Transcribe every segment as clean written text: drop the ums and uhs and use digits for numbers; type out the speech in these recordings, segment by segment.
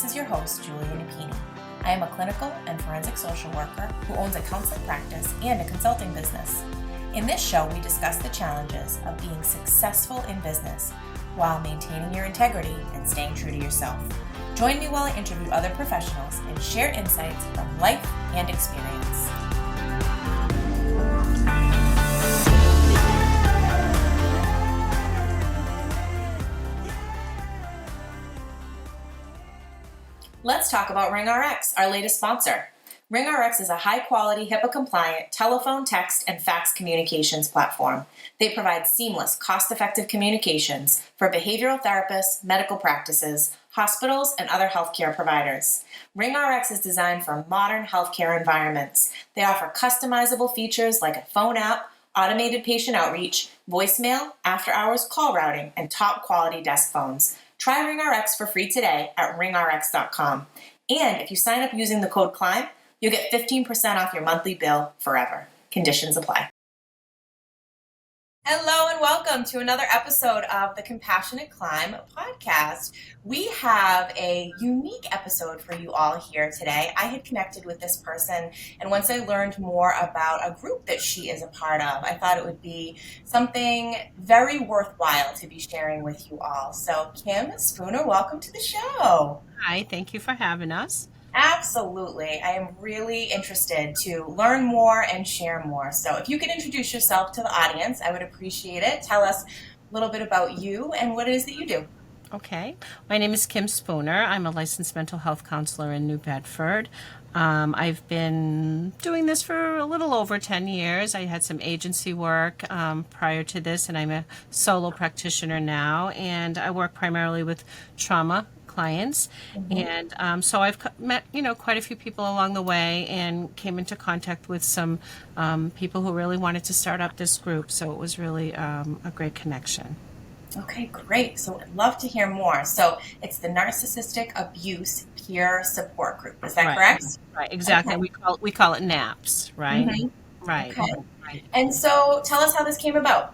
this is your host, Julia Napini. I am a clinical and forensic social worker who owns a counseling practice and a consulting business. In this show, we discuss the challenges of being successful in business while maintaining your integrity and staying true to yourself. Join me while I interview other professionals and share insights from life and experience. Let's talk about RingRx, our latest sponsor. RingRx is a high-quality, HIPAA-compliant telephone, text, and fax communications platform. They provide seamless, cost-effective communications for behavioral therapists, medical practices, hospitals, and other healthcare providers. RingRx is designed for modern healthcare environments. They offer customizable features like a phone app, automated patient outreach, voicemail, after-hours call routing, and top-quality desk phones. Try RingRx for free today at ringrx.com. And if you sign up using the code CLIMB, you'll get 15% off your monthly bill forever. Conditions apply. Hello and welcome to another episode of the Compassionate Climb podcast. We have a unique episode for you all here today. I had connected with this person, and once I learned more about a group that she is a part of, I thought it would be something very worthwhile to be sharing with you all. So Kim Spooner, welcome to the show. Hi, thank you for having us. Absolutely. I am really interested to learn more and share more. So if you could introduce yourself to the audience, I would appreciate it. Tell us a little bit about you and what it is that you do. Okay. My name is Kim Spooner. I'm a licensed mental health counselor in New Bedford. I've been doing this for a little over 10 years. I had some agency work prior to this, and I'm a solo practitioner now, and I work primarily with trauma clients. Mm-hmm. And so I've met, quite a few people along the way and came into contact with some people who really wanted to start up this group. So it was really a great connection. Okay, great. So I'd love to hear more. So it's the Narcissistic Abuse Peer Support Group. Is that correct? Right, exactly. Okay. We call it NAPS, right? Mm-hmm. Right. Okay. Right. And so tell us how this came about.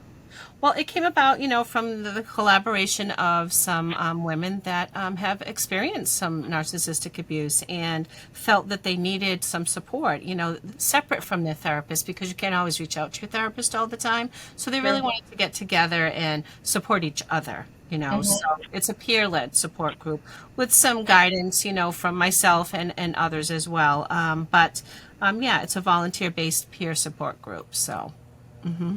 Well, it came about, from the collaboration of some women that have experienced some narcissistic abuse and felt that they needed some support, separate from their therapist, because you can't always reach out to your therapist all the time. So they really wanted to get together and support each other, Mm-hmm. So it's a peer-led support group with some guidance, from myself and others as well. But it's a volunteer-based peer support group. So, mm-hmm.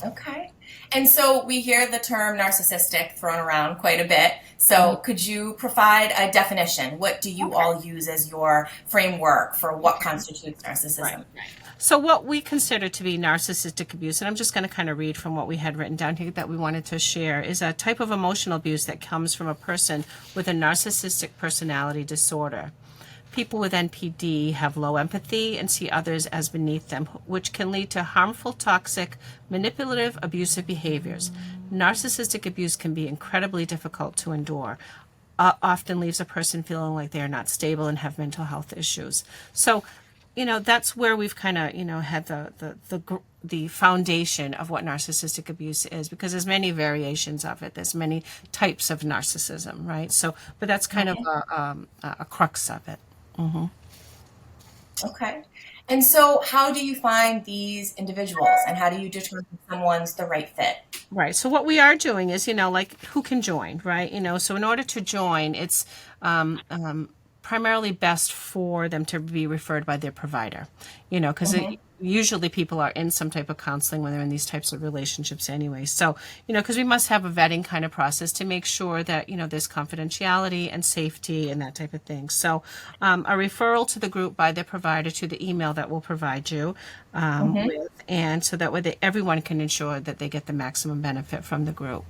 Okay. And so we hear the term narcissistic thrown around quite a bit. So could you provide a definition? What do you all use as your framework for what constitutes narcissism? Right. So what we consider to be narcissistic abuse, and I'm just going to kind of read from what we had written down here that we wanted to share, is a type of emotional abuse that comes from a person with a narcissistic personality disorder. People with NPD have low empathy and see others as beneath them, which can lead to harmful, toxic, manipulative, abusive behaviors. Narcissistic abuse can be incredibly difficult to endure. Often leaves a person feeling like they are not stable and have mental health issues. So, that's where we've kind of, had the foundation of what narcissistic abuse is, because there's many variations of it. There's many types of narcissism, right? So, but that's kind of a crux of it. Mm-hmm. Okay. And so how do you find these individuals and how do you determine someone's the right fit? Right. So what we are doing is, who can join, right? So in order to join, it's primarily best for them to be referred by their provider, because usually people are in some type of counseling when they're in these types of relationships anyway. So, because we must have a vetting kind of process to make sure that, there's confidentiality and safety and that type of thing. So a referral to the group by their provider to the email that we'll provide you with, and so that way everyone can ensure that they get the maximum benefit from the group.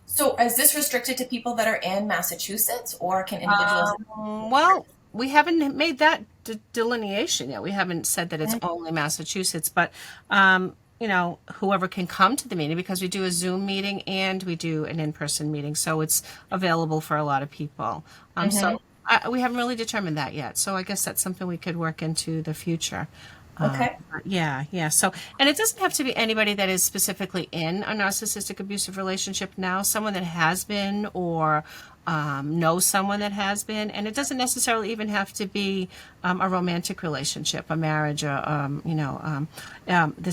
So is this restricted to people that are in Massachusetts, or can individuals? Well, we haven't made that delineation yet. We haven't said that it's only Massachusetts, but whoever can come to the meeting, because we do a Zoom meeting and we do an in-person meeting, so it's available for a lot of people. So we haven't really determined that yet. So I guess that's something we could work into the future. Okay. Yeah. So, and it doesn't have to be anybody that is specifically in a narcissistic abusive relationship now. Someone that has been, or know someone that has been, and it doesn't necessarily even have to be a romantic relationship, a marriage, there's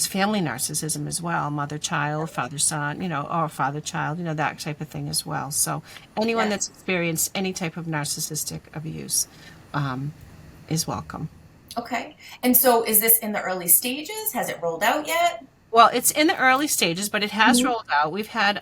family narcissism as well, mother-child, father-son, or father-child, that type of thing as well. So anyone Yes. that's experienced any type of narcissistic abuse is welcome. Okay. And so is this in the early stages? Has it rolled out yet? Well, it's in the early stages, but it has rolled out. We've had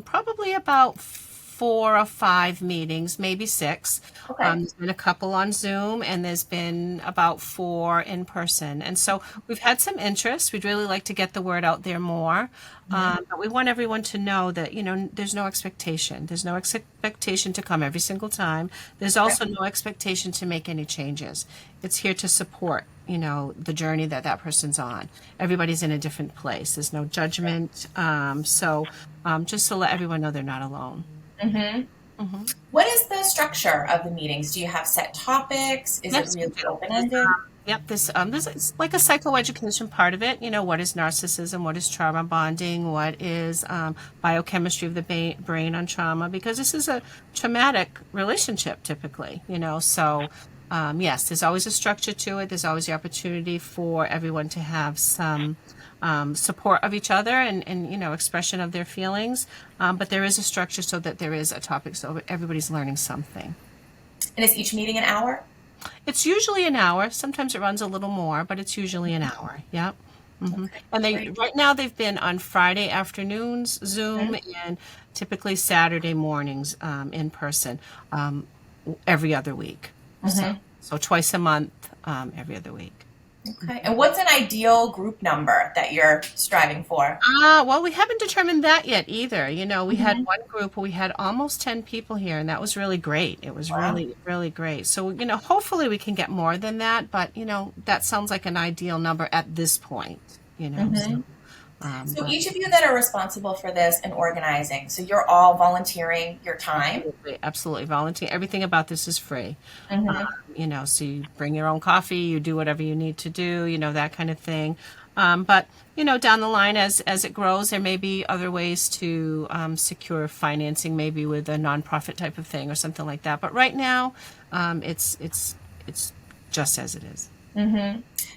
probably about 4 or 5 meetings, maybe 6. Okay. There's been a couple on Zoom, and there's been about 4 in person. And so we've had some interest. We'd really like to get the word out there more. But we want everyone to know that, there's no expectation. There's no expectation to come every single time. There's also no expectation to make any changes. It's here to support the journey that person's on. Everybody's in a different place. There's no judgment. So just to let everyone know they're not alone. What is the structure of the meetings? Do you have set topics? Is Yes, it we really do. open-ended? Yep, this is like a psychoeducation part of it. What is narcissism? What is trauma bonding? What is biochemistry of the brain on trauma? Because this is a traumatic relationship typically, So yes, there's always a structure to it. There's always the opportunity for everyone to have some support of each other and expression of their feelings. But there is a structure so that there is a topic, so everybody's learning something. And is each meeting an hour? It's usually an hour. Sometimes it runs a little more, but it's usually an hour. Yep. Okay, And great. right now they've been on Friday afternoons Zoom and typically Saturday mornings in person every other week. So twice a month, every other week. Okay. And what's an ideal group number that you're striving for? Well, we haven't determined that yet either. We had one group where we had almost 10 people here, and that was really great. It was really, really great. So, hopefully we can get more than that, but, that sounds like an ideal number at this point, So each of you that are responsible for this and organizing, so you're all volunteering your time? Absolutely. Volunteer. Everything about this is free. So you bring your own coffee, you do whatever you need to do, that kind of thing. But, down the line as it grows, there may be other ways to secure financing, maybe with a nonprofit type of thing or something like that. But right now, it's just as it is.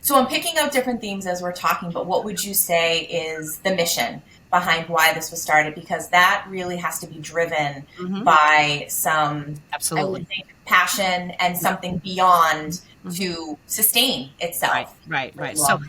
So I'm picking out different themes as we're talking, but what would you say is the mission behind why this was started? Because that really has to be driven by some, I would say, passion and something beyond to sustain itself. Right. So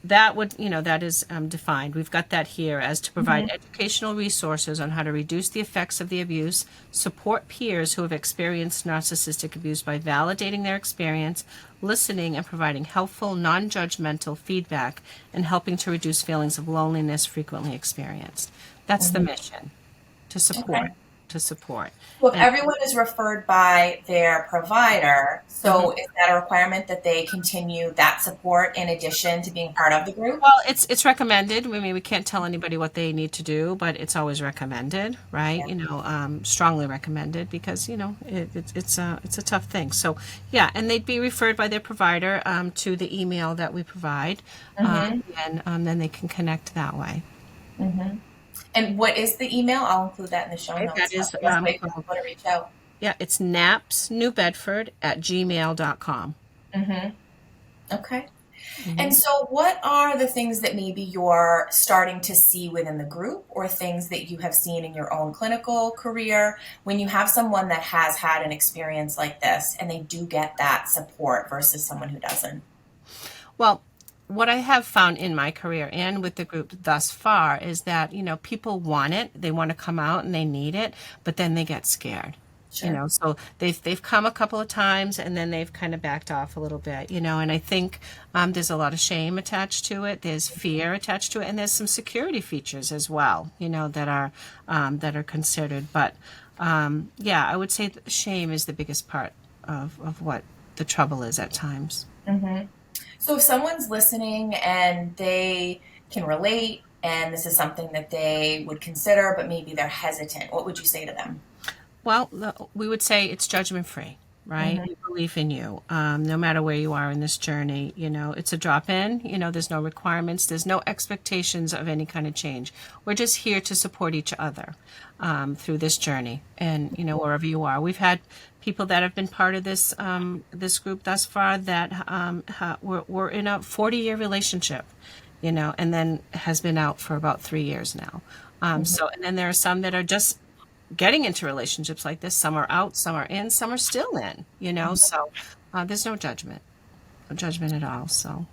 that would, that is defined. We've got that here as to provide educational resources on how to reduce the effects of the abuse, support peers who have experienced narcissistic abuse by validating their experience, listening and providing helpful, non-judgmental feedback, and helping to reduce feelings of loneliness frequently experienced. That's the mission, to support. So if everyone is referred by their provider, so is that a requirement that they continue that support in addition to being part of the group? Well, it's recommended. I mean, we can't tell anybody what they need to do, but it's always recommended, right? Strongly recommended because it's a tough thing. So yeah, and they'd be referred by their provider to the email that we provide, and then they can connect that way. And what is the email? I'll include that in the show notes. That is That's the best way for people to reach out. Yeah, it's napsnewbedford@gmail.com. Okay. And so what are the things that maybe you're starting to see within the group or things that you have seen in your own clinical career when you have someone that has had an experience like this and they do get that support versus someone who doesn't? Well, what I have found in my career and with the group thus far is that, people want it, they want to come out and they need it, but then they get scared. Sure. So they've come a couple of times and then they've kind of backed off a little bit, and I think there's a lot of shame attached to it, there's fear attached to it, and there's some security features as well, that are considered. But yeah, I would say that shame is the biggest part of what the trouble is at times. So if someone's listening and they can relate and this is something that they would consider, but maybe they're hesitant, what would you say to them? Well, we would say it's judgment free, right? belief in you, no matter where you are in this journey. It's a drop in. There's no requirements. There's no expectations of any kind of change. We're just here to support each other through this journey. And, wherever you are, we've had people that have been part of this group thus far that were in a 40-year relationship, and then has been out for about 3 years now. And then there are some that are just getting into relationships like this. Some are out, some are in, some are still in, so there's no judgment at all. So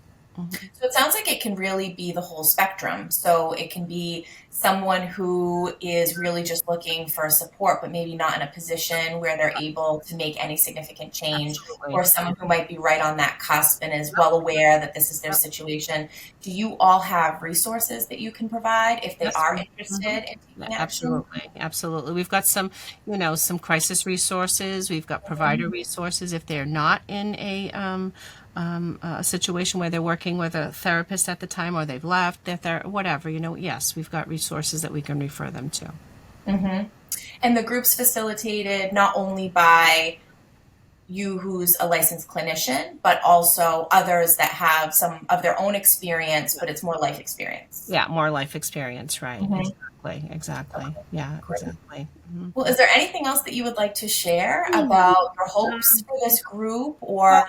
it sounds like it can really be the whole spectrum. So it can be someone who is really just looking for support, but maybe not in a position where they're able to make any significant change, Absolutely. or someone who might be right on that cusp and is well aware that this is their situation. Do you all have resources that you can provide if they are interested in taking action? Absolutely. We've got some crisis resources. We've got provider resources if they're not in a situation where they're working with a therapist at the time, or they've left, whatever, yes, we've got resources that we can refer them to. And the group's facilitated not only by you who's a licensed clinician, but also others that have some of their own experience, but it's more life experience. Yeah, more life experience, right. Exactly. Okay. Yeah, great. Exactly. Well, is there anything else that you would like to share about your hopes for this group, or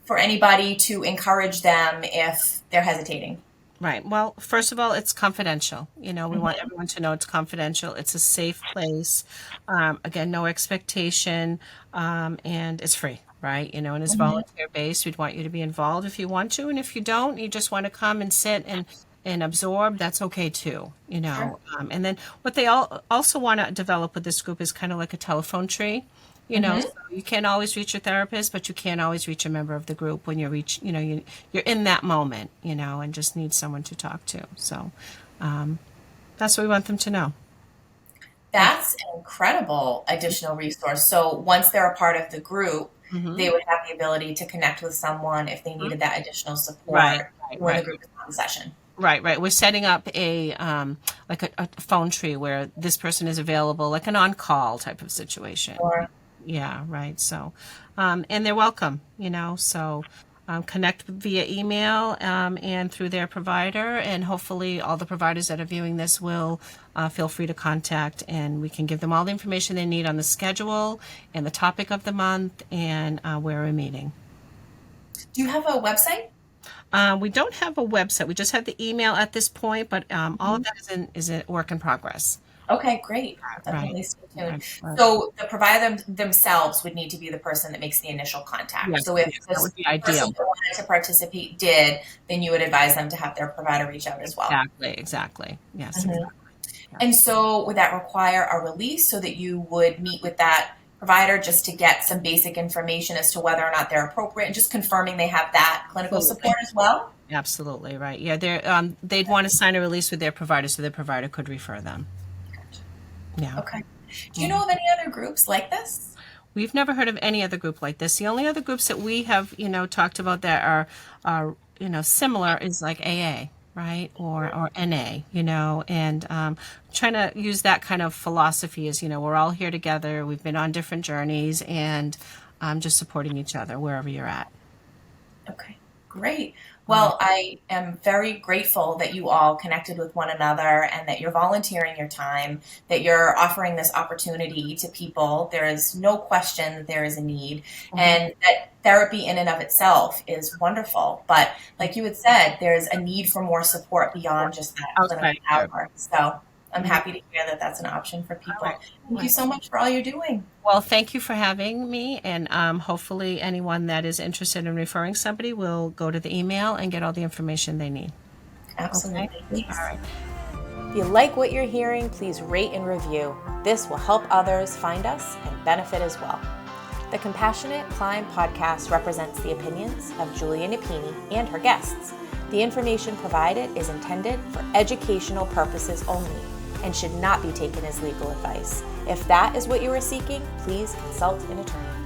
for anybody to encourage them if they're hesitating? Right. Well, first of all, it's confidential. We want everyone to know it's confidential. It's a safe place. Again, no expectation, and it's free, right? And it's volunteer based. We'd want you to be involved if you want to, and if you don't, you just want to come and sit and absorb, that's okay too, Sure. And then what they also want to develop with this group is kind of like a telephone tree. So you can't always reach your therapist, but you can't always reach a member of the group when you're in that moment, and just need someone to talk to. So that's what we want them to know. That's an incredible additional resource. So once they're a part of the group, they would have the ability to connect with someone if they needed that additional support when the group is on session. Right. We're setting up a phone tree where this person is available, like an on-call type of situation. Sure. Yeah, right. So, and they're welcome, so connect via email and through their provider, and hopefully all the providers that are viewing this will feel free to contact, and we can give them all the information they need on the schedule and the topic of the month and where we're meeting. Do you have a website? We don't have a website. We just have the email at this point, but all of that is a work in progress. Okay, great. Definitely stay tuned. So the provider themselves would need to be the person that makes the initial contact. Yes, so if that would be this person ideal. that wanted to participate then you would advise them to have their provider reach out as well. Exactly. Yes, exactly. Yeah. And so would that require a release so that you would meet with that provider just to get some basic information as to whether or not they're appropriate, and just confirming they have that clinical support as well? Absolutely, right. Yeah, they'd want to sign a release with their provider so their provider could refer them. Yeah. Okay. Do you know of any other groups like this? We've never heard of any other group like this. The only other groups that we have, talked about that are similar is like AA, right? Or NA, and trying to use that kind of philosophy is, we're all here together. We've been on different journeys, and just supporting each other wherever you're at. Okay, great. Well, I am very grateful that you all connected with one another, and that you're volunteering your time, that you're offering this opportunity to people. There is no question that there is a need, and that therapy in and of itself is wonderful. But like you had said, there's a need for more support beyond just that clinical hour. So I'm happy to hear that that's an option for people. Thank you so much for all you're doing. Well, thank you for having me, and hopefully anyone that is interested in referring somebody will go to the email and get all the information they need. Absolutely. Okay. All right. If you like what you're hearing, please rate and review. This will help others find us and benefit as well. The Compassionate Climb podcast represents the opinions of Julia Napini and her guests. The information provided is intended for educational purposes only and should not be taken as legal advice. If that is what you are seeking, please consult an attorney.